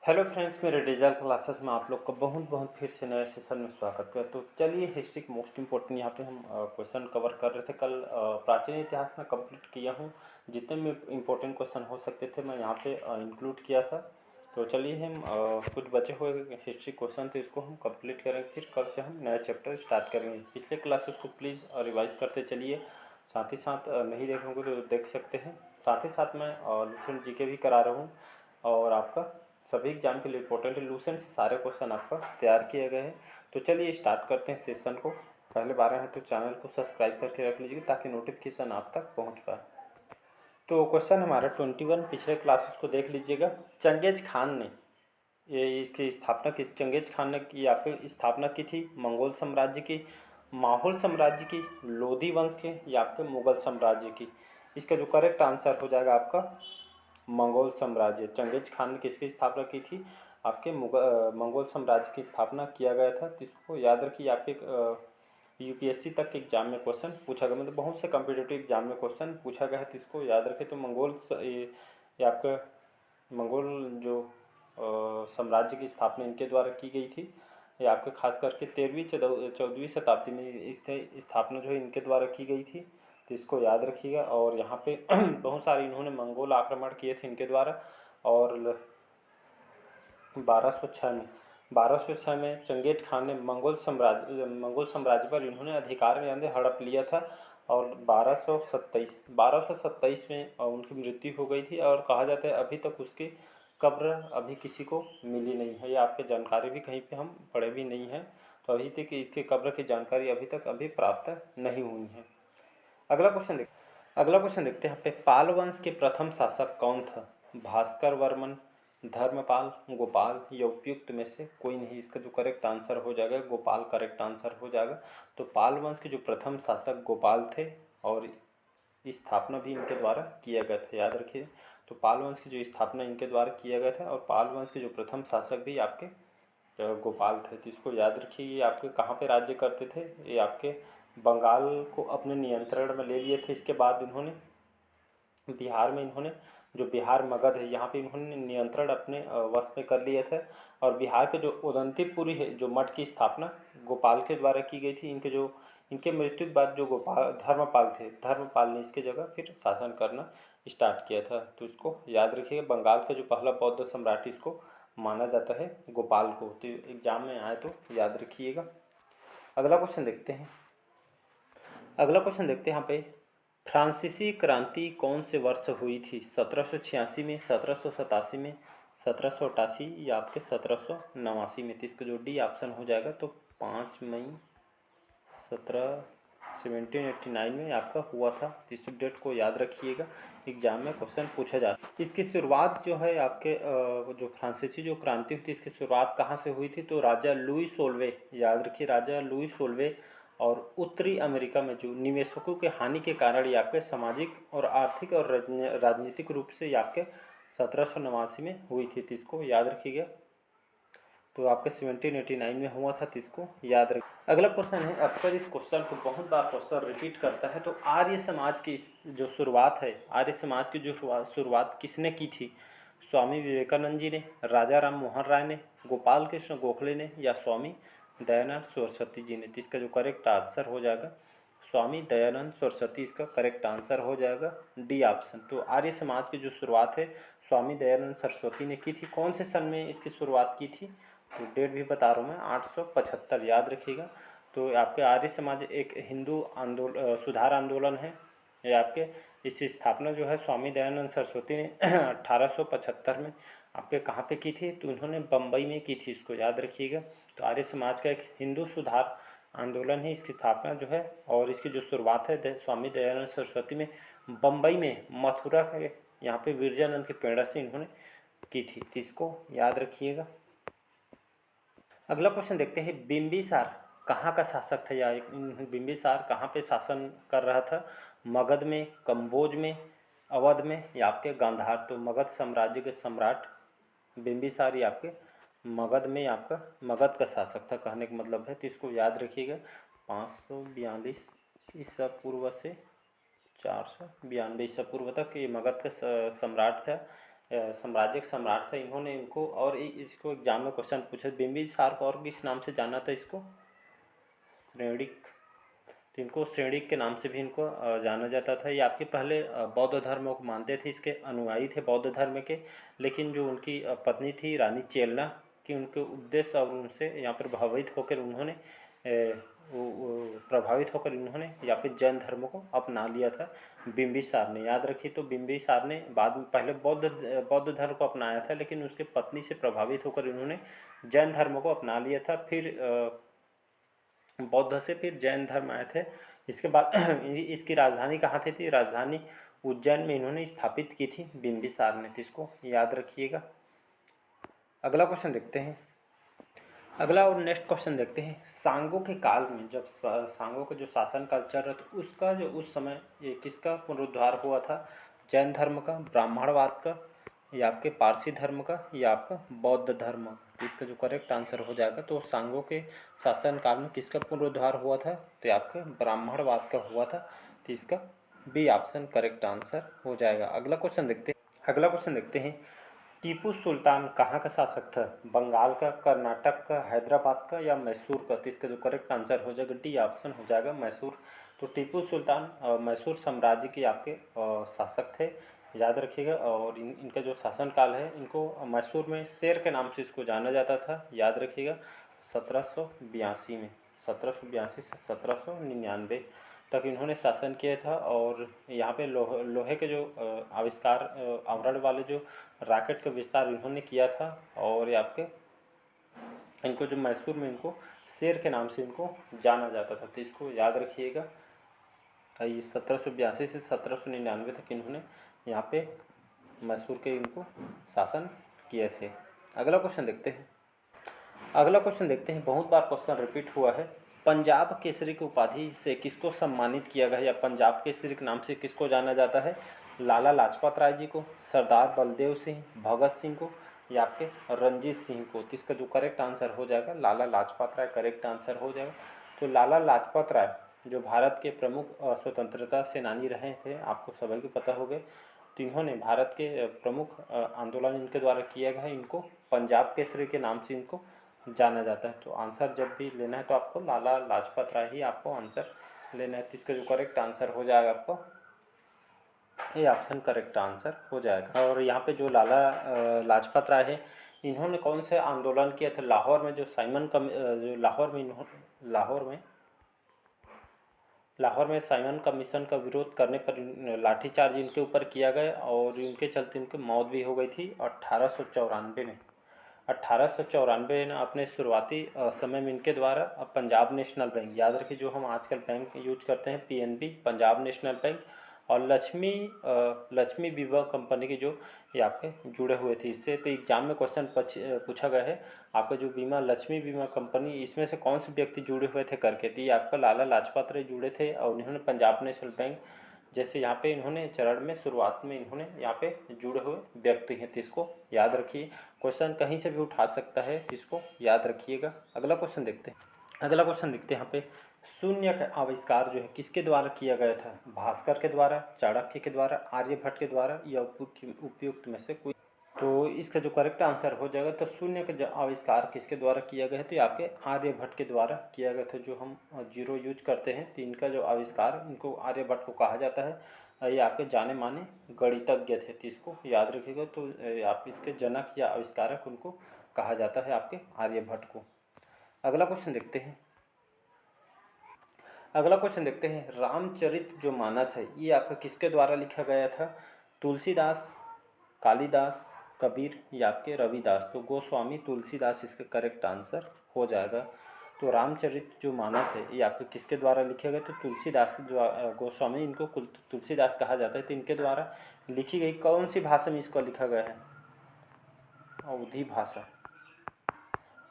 Hello friends, मेरे digital classes में आप लोग का बहुत बहुत फिर से नए सेशन में स्वागत है। तो चलिए, हिस्ट्री के मोस्ट इम्पोर्टेंट यहाँ पे हम क्वेश्चन कवर कर रहे थे। कल प्राचीन इतिहास में कंप्लीट किया हूँ। जितने भी इम्पोर्टेंट क्वेश्चन हो सकते थे मैं यहाँ पे इंक्लूड किया था। तो चलिए, हम कुछ बचे हुए हिस्ट्री क्वेश्चन थे, इसको हम कंप्लीट करेंगे। फिर कल से हम नया चैप्टर स्टार्ट करेंगे। पिछले क्लासेस को प्लीज़ रिवाइज करते चलिए। साथ ही साथ नहीं देखोगे तो देख सकते हैं। साथ ही साथ मैं लूसेंट जीके भी करा रहा हूँ और आपका सभी एग्जाम के लिए इंपॉर्टेंट है। लूसेंट से सारे क्वेश्चन आपका तैयार किए गए हैं। तो चलिए स्टार्ट करते हैं सेशन को। पहले बार हैं तो चैनल को सब्सक्राइब करके रख लीजिए ताकि नोटिफिकेशन आप तक पहुंच पाए। तो क्वेश्चन हमारा 21 पिछले क्लासेस को देख लीजिएगा। चंगेज खान ने ये इसकी स्थापना किस चंगेज खान ने की आपकी स्थापना की थी? मंगोल साम्राज्य की, माहुल साम्राज्य की, लोधी वंश के या आपके मुगल साम्राज्य की? इसका जो करेक्ट आंसर हो जाएगा आपका मंगोल साम्राज्य। चंगेज खान ने किसकी स्थापना की थी? आपके मंगोल साम्राज्य की स्थापना किया गया था। तो इसको याद रखिए। आपके यूपीएससी तक के एग्जाम में क्वेश्चन पूछा गया, मतलब बहुत से कम्पिटिटिव एग्जाम में क्वेश्चन पूछा गया है। तो इसको याद रखें। तो ये आपका मंगोल जो साम्राज्य की स्थापना इनके द्वारा की गई थी। ये आपके खास करके 13वीं 14वीं शताब्दी में इससे स्थापना जो है इनके द्वारा की गई थी। तो इसको याद रखिएगा। और यहाँ पे बहुत सारे इन्होंने मंगोल आक्रमण किए थे इनके द्वारा। और 1206 में चंगेज खान ने मंगोल साम्राज्य पर इन्होंने अधिकार यानी हड़प लिया था। और 1227 में उनकी मृत्यु हो गई थी। और कहा जाता है अभी तक उसकी कब्र अभी किसी को मिली नहीं है। ये आपके जानकारी भी कहीं पे हम पढ़े भी नहीं हैं। तो अभी तक इसके कब्र की जानकारी अभी प्राप्त नहीं हुई है। अगला क्वेश्चन देखते हैं। यहाँ पे पाल वंश के प्रथम शासक कौन था? भास्कर वर्मन, धर्मपाल, गोपाल या उपयुक्त में से कोई नहीं? इसका जो करेक्ट आंसर हो जाएगा गोपाल करेक्ट आंसर हो जाएगा। तो पाल वंश के जो प्रथम शासक गोपाल थे और स्थापना भी इनके द्वारा किया गया था, याद रखिए। तो पाल वंश की जो स्थापना इनके द्वारा किया गया था और पाल वंश के जो प्रथम शासक भी आपके गोपाल थे। तो इसको याद रखिए। ये आपके कहाँ पे राज्य करते थे? ये आपके बंगाल को अपने नियंत्रण में ले लिए थे। इसके बाद इन्होंने बिहार में जो बिहार मगध है यहाँ पे इन्होंने नियंत्रण अपने वश में कर लिए थे। और बिहार के जो उदंतीपुरी है जो मठ की स्थापना गोपाल के द्वारा की गई थी। इनके मृत्यु के बाद जो गोपाल धर्मपाल ने इसके जगह फिर शासन करना स्टार्ट किया था। तो इसको याद रखिएगा। बंगाल का जो पहला बौद्ध सम्राट इसको माना जाता है गोपाल को। तो एग्जाम में आए तो याद रखिएगा। अगला क्वेश्चन देखते हैं। यहाँ पे फ्रांसीसी क्रांति कौन से वर्ष हुई थी? 1786 में, 1787 में, 1788 या आपके 1789 में? तो इसका जो डी ऑप्शन हो जाएगा। तो 5 मई 1789 में आपका हुआ था। तो इस डेट को याद रखिएगा। एग्जाम में क्वेश्चन पूछा जाता है। इसकी शुरुआत जो है आपके जो फ्रांसीसी जो क्रांति हुई थी इसकी शुरुआत कहाँ से हुई थी? तो राजा लुई सोलवे, याद रखिए, राजा लुई सोलवे। और उत्तरी अमेरिका में जो निवेशकों के हानि के कारण ये आपके सामाजिक और आर्थिक और राजनीतिक रूप से ये आपके 1789 में हुई थी। तो इसको याद रखिएगा। तो आपके 1789 में हुआ था। तो इसको याद रखिए। अगला क्वेश्चन है, अक्सर इस क्वेश्चन को बहुत बार क्वेश्चन रिपीट करता है। तो आर्य समाज की जो शुरुआत है, आर्य समाज की जो शुरुआत किसने की थी? स्वामी विवेकानंद जी ने, राजा राम मोहन राय ने, गोपाल कृष्ण गोखले ने या स्वामी दयानंद सरस्वती जी ने? तो इसका जो करेक्ट आंसर हो जाएगा स्वामी दयानंद सरस्वती इसका करेक्ट आंसर हो जाएगा, डी ऑप्शन। तो आर्य समाज की जो शुरुआत है स्वामी दयानंद सरस्वती ने की थी। कौन से सन में इसकी शुरुआत की थी? तो डेट भी बता रहा हूँ मैं, 875, याद रखिएगा। तो आपके आर्य समाज एक हिंदू सुधार आंदोलन है। ये आपके इस स्थापना जो है स्वामी दयानंद सरस्वती ने 1875 में आपके कहाँ पे की थी? तो उन्होंने बम्बई में की थी। इसको याद रखिएगा। तो आर्य समाज का एक हिंदू सुधार आंदोलन है। इसकी स्थापना जो है और इसकी जो शुरुआत है स्वामी दयानंद सरस्वती में बम्बई में मथुरा के यहाँ पे विरजानंद के प्रेरणा से इन्होंने की थी। तो इसको याद रखिएगा। अगला क्वेश्चन देखते हैं। बिंबिसार कहाँ का शासक था? या बिंबिसार कहाँ पे शासन कर रहा था? मगध में, कंबोज में, अवध में या आपके गांधार? तो मगध साम्राज्य के सम्राट बिंबिसार ये आपके मगध में आपका मगध का शासक था, कहने का मतलब है। तो इसको याद रखिएगा। 542 ईसा पूर्व से 492 ईसा पूर्व तक ये मगध का सम्राट था। साम्राज्य के सम्राट थे, इन्होंने इनको और इसको एग्जाम में क्वेश्चन पूछा बिंबिसार को और किस नाम से जाना था इसको, श्रेणिक, तो इनको श्रेणिक के नाम से भी इनको जाना जाता था। ये आपके पहले बौद्ध धर्म को मानते थे, इसके अनुयायी थे बौद्ध धर्म के, लेकिन जो उनकी पत्नी थी रानी चेलना कि उनके उपदेश और उनसे यहाँ पर प्रभावित होकर उन्होंने यहाँ पे जैन धर्म को अपना लिया था बिंबिसार ने। याद रखिए, तो बिंबिसार ने बाद में पहले बौद्ध धर्म को अपनाया था, लेकिन उसके पत्नी से प्रभावित होकर इन्होंने जैन धर्म को अपना लिया था। फिर बौद्ध से फिर जैन धर्म आए थे। इसके बाद इसकी राजधानी कहाँ थी? राजधानी उज्जैन में इन्होंने स्थापित की थी बिंबिसार ने, तो इसको याद रखिएगा। अगला क्वेश्चन देखते हैं। अगला और नेक्स्ट क्वेश्चन देखते हैं। सांगों के काल में जब सांगों का जो शासन काल चल रहा था उसका जो उस समय ये किसका पुनरुद्धार हुआ था? जैन धर्म का, ब्राह्मणवाद का, या आपके पारसी धर्म का, या आपका बौद्ध धर्म? इसका जो करेक्ट आंसर हो जाएगा, तो सांगों के शासन काल में किसका पुनरुद्धार हुआ था? तो आपके ब्राह्मणवाद का हुआ था, तो इसका बी ऑप्शन करेक्ट आंसर हो जाएगा। अगला क्वेश्चन देखते हैं। टीपू सुल्तान कहाँ का शासक था? बंगाल का, कर्नाटक का, हैदराबाद का, या मैसूर का? तो इसका जो करेक्ट आंसर हो जाएगा डी ऑप्शन हो जाएगा मैसूर। तो टीपू सुल्तान मैसूर साम्राज्य के आपके शासक थे, याद रखिएगा। और इनका जो शासनकाल है, इनको मैसूर में शेर के नाम से इसको जाना जाता था, याद रखिएगा। 1782 में, 1782 से 1799 तक इन्होंने शासन किया था। और यहाँ पे लोहे के जो आविष्कार, आवरण वाले जो रॉकेट का विस्तार इन्होंने किया था। और ये आपके इनको जो मैसूर में इनको शेर के नाम से इनको जाना जाता था, तो इसको याद रखिएगा। ये 1782 से 1799 तक इन्होंने यहाँ पे मैसूर के इनको शासन किए थे। अगला क्वेश्चन देखते हैं। बहुत बार क्वेश्चन रिपीट हुआ है। पंजाब केसरी की उपाधि से किसको सम्मानित किया गया, या पंजाब केसरी के नाम से किसको जाना जाता है? लाला लाजपत राय जी को, सरदार बलदेव सिंह, भगत सिंह को, या आपके रणजीत सिंह को? तो इसका जो करेक्ट आंसर हो जाएगा लाला लाजपत राय करेक्ट आंसर हो जाएगा। तो लाला लाजपत राय जो भारत के प्रमुख स्वतंत्रता सेनानी रहे थे, आपको सभी को पता हो गए। तो इन्होंने भारत के प्रमुख आंदोलन इनके द्वारा किया गया है। इनको पंजाब केसरी के नाम से इनको जाना जाता है। तो आंसर जब भी लेना है तो आपको लाला लाजपत राय ही आपको आंसर लेना है। तो इसका जो करेक्ट आंसर हो जाएगा आपको ये ऑप्शन करेक्ट आंसर हो जाएगा। और यहाँ पे जो लाला लाजपत राय है, इन्होंने कौन से आंदोलन किया था? लाहौर में जो लाहौर में साइमन कमीशन का विरोध करने पर लाठीचार्ज इनके ऊपर किया गया, और इनके चलते इनकी मौत भी हो गई थी 1894 में। 1894 में अपने शुरुआती समय में इनके द्वारा पंजाब नेशनल बैंक, याद रखिए जो हम आजकल बैंक यूज करते हैं पीएनबी, पंजाब नेशनल बैंक, और लक्ष्मी बीमा कंपनी की जो ये आपके जुड़े हुए थे इससे। तो एग्जाम में क्वेश्चन पूछा गया है आपका जो बीमा लक्ष्मी बीमा कंपनी, इसमें से कौन से व्यक्ति जुड़े हुए थे करके? तो ये आपका लाला लाजपत राय जुड़े थे, और इन्होंने पंजाब नेशनल बैंक जैसे यहाँ पे इन्होंने चरण में शुरुआत में इन्होंने यहाँ पे जुड़े हुए व्यक्ति हैं, तो इसको याद रखिए। क्वेश्चन कहीं से भी उठा सकता है, इसको याद रखिएगा। अगला क्वेश्चन देखते हैं यहाँ पे। शून्य का आविष्कार जो है किसके द्वारा किया गया था? भास्कर के द्वारा, चाणक्य के द्वारा, आर्यभट्ट के द्वारा, या उपयुक्त में से कोई? तो इसका जो करेक्ट आंसर हो जाएगा, तो शून्य का जो आविष्कार किसके द्वारा किया गया है? तो आपके आर्यभट्ट के द्वारा किया गया था। जो हम जीरो यूज करते हैं, तो इनका जो आविष्कार इनको आर्यभट्ट को कहा जाता है। ये आपके जाने माने गणितज्ञ थे, तो इसको याद रखिएगा। तो आप इसके जनक या आविष्कारक उनको कहा जाता है आपके आर्यभट्ट को। अगला क्वेश्चन देखते हैं। रामचरित जो मानस है ये आपका किसके द्वारा लिखा गया था? तुलसीदास, कालिदास, कबीर, या आपके रविदास? तो गोस्वामी तुलसीदास इसका करेक्ट आंसर हो जाएगा। तो रामचरित जो मानस है ये आपके किसके द्वारा लिखे गए? तो तुलसीदास के द्वारा, गोस्वामी इनको तुलसीदास कहा जाता है। तो इनके द्वारा लिखी गई कौन सी भाषा में इसको लिखा गया है?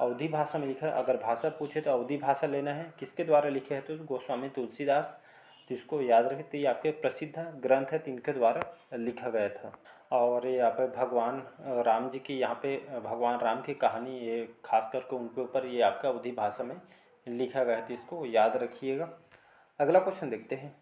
अवधी भाषा में लिखा है। अगर भाषा पूछे तो अवधी भाषा लेना है। किसके द्वारा लिखे हैं? तो गोस्वामी तुलसीदास, जिसको याद रखें। तो ये आपके प्रसिद्ध ग्रंथ है, तो इनके द्वारा लिखा गया था। और ये यहाँ पे भगवान राम जी की, यहाँ पे भगवान राम की कहानी, ये खास करके उनके ऊपर ये आपका अवधी भाषा में लिखा गया है, तो इसको याद रखिएगा। अगला क्वेश्चन देखते हैं।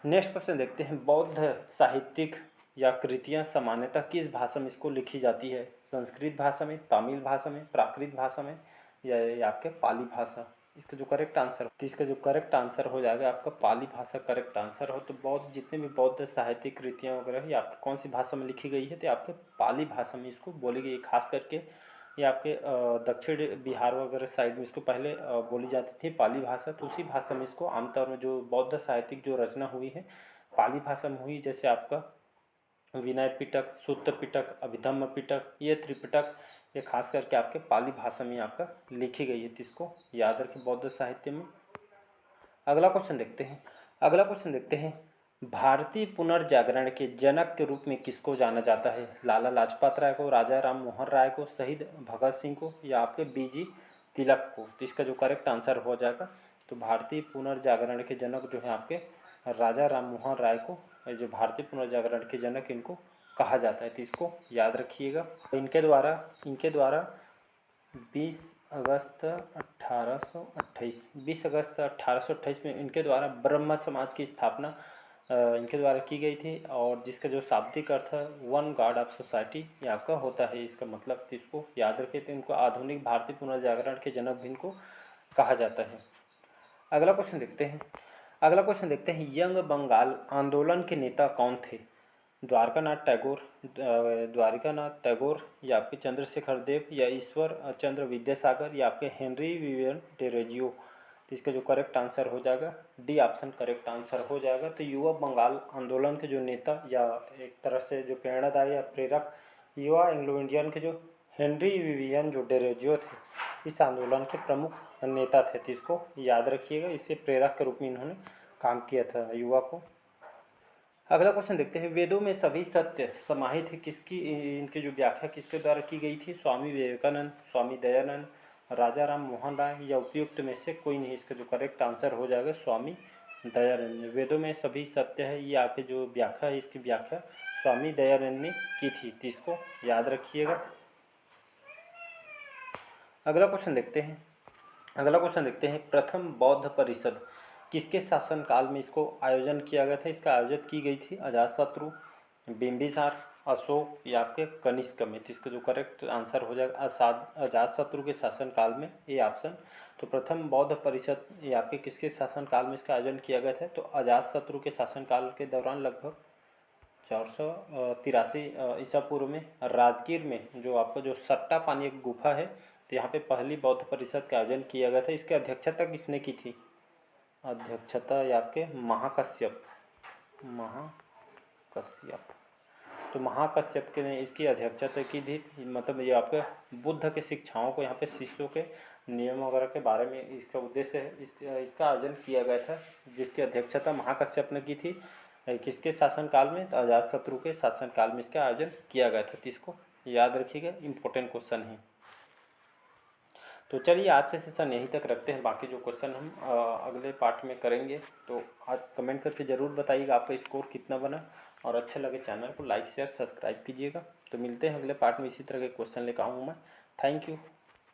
नेक्स्ट क्वेश्चन देखते हैं। बौद्ध साहित्यिक या कृतियाँ सामान्यतः किस भाषा में इसको लिखी जाती है? संस्कृत भाषा में, तमिल भाषा में, प्राकृत भाषा में या ये आपके पाली भाषा? इसका जो करेक्ट आंसर तो इसका जो करेक्ट आंसर हो जाएगा आपका पाली भाषा करेक्ट आंसर हो। तो बौद्ध जितने भी बौद्ध साहित्यिक कृतियाँ वगैरह ये आपकी कौन सी भाषा में लिखी गई है? तो आपके पाली भाषा में इसको बोली गई है। खास करके ये आपके दक्षिण बिहार वगैरह साइड में इसको पहले बोली जाती थी पाली भाषा। तो उसी भाषा में इसको आमतौर में जो बौद्ध साहित्यिक जो रचना हुई है पाली भाषा में हुई, जैसे आपका विनय पिटक, सूत्र पिटक, अभिधम्म पिटक, ये त्रिपिटक ये खास करके आपके पाली भाषा में आपका लिखी गई है। तो इसको याद रखें बौद्ध साहित्य में। अगला क्वेश्चन देखते हैं भारतीय पुनर्जागरण के जनक के रूप में किसको जाना जाता है? लाला लाजपत राय को, राजा राम मोहन राय को, शहीद भगत सिंह को या आपके बीजी तिलक को? तो इसका जो करेक्ट आंसर हो जाएगा तो भारतीय पुनर्जागरण के जनक जो है आपके राजा राम मोहन राय को, जो भारतीय पुनर्जागरण के जनक इनको कहा जाता है। तो इसको याद रखिएगा। इनके द्वारा 20 अगस्त 1828 में इनके द्वारा ब्रह्म समाज की स्थापना इनके द्वारा की गई थी, और जिसका जो शाब्दिक अर्थ है वन गार्ड ऑफ सोसाइटी ये आपका होता है। इसका मतलब तो इसको याद रखें। तो इनको आधुनिक भारतीय पुनर्जागरण के जनक भी इनको कहा जाता है। अगला क्वेश्चन देखते हैं यंग बंगाल आंदोलन के नेता कौन थे? द्वारकानाथ टैगोर या आपके चंद्रशेखर देव या ईश्वर चंद्र विद्यासागर या आपके हेनरी विवियन डेरोजियो? तो इसका जो करेक्ट आंसर हो जाएगा डी ऑप्शन करेक्ट आंसर हो जाएगा। तो युवा बंगाल आंदोलन के जो नेता या एक तरह से जो प्रेरणादायी या प्रेरक युवा एंग्लो इंडियन के जो हेनरी विवियन जो डेरोजियो थे इस आंदोलन के प्रमुख नेता थे। तो इसको याद रखिएगा, इससे प्रेरक के रूप में इन्होंने काम किया था युवा को। अगला क्वेश्चन देखते हैं वेदों में सभी सत्य समाहित है किसकी, इनकी जो व्याख्या किसके द्वारा की गई थी? स्वामी विवेकानंद, स्वामी दयानंद, राजा राम मोहन राय या उपयुक्त में से कोई नहीं? इसका जो करेक्ट आंसर हो जाएगा स्वामी दयानंद। वेदों में सभी सत्य है ये आपके जो व्याख्या है इसकी व्याख्या स्वामी दयानंद ने की थी। तो इसको याद रखिएगा। अगला क्वेश्चन देखते हैं प्रथम बौद्ध परिषद किसके शासनकाल में इसको आयोजन किया गया था? इसका आयोजन की गई थी अजातशत्रु, बिंबिसार, अशोक या आपके कनिष्क में? तो इसका जो करेक्ट आंसर हो जाएगा अजातशत्रु के शासनकाल में ये ऑप्शन। तो प्रथम बौद्ध परिषद ये आपके किसके शासनकाल में इसका आयोजन किया गया था? तो अजातशत्रु के शासनकाल के दौरान लगभग 483 ईसा पूर्व में राजगीर में जो आपका जो सट्टा पानी एक गुफा है तो यहाँ पे पहली बौद्ध परिषद का आयोजन किया गया था। इसकी अध्यक्षता किसने की थी? अध्यक्षता या आपके महाकश्यप। तो महाकश्यप के ने इसकी अध्यक्षता की थी। मतलब ये आपके बुद्ध के शिक्षाओं को यहाँ पे शिष्यों के नियम वगैरह के बारे में इसका उद्देश्य है इसका आयोजन किया गया था, जिसकी अध्यक्षता महाकश्यप ने की थी। किसके शासनकाल में? तो अजातशत्रु के शासनकाल में इसका आयोजन किया गया था। तो इसको याद रखिएगा, इम्पोर्टेंट क्वेश्चन है। तो चलिए आज के सेशन यहीं तक रखते हैं, बाकी जो क्वेश्चन हम अगले पार्ट में करेंगे। तो आज कमेंट करके ज़रूर बताइएगा आपका स्कोर कितना बना, और अच्छा लगे चैनल को लाइक शेयर सब्सक्राइब कीजिएगा। तो मिलते हैं अगले पार्ट में, इसी तरह के क्वेश्चन लेकर आऊँगा मैं। Thank you.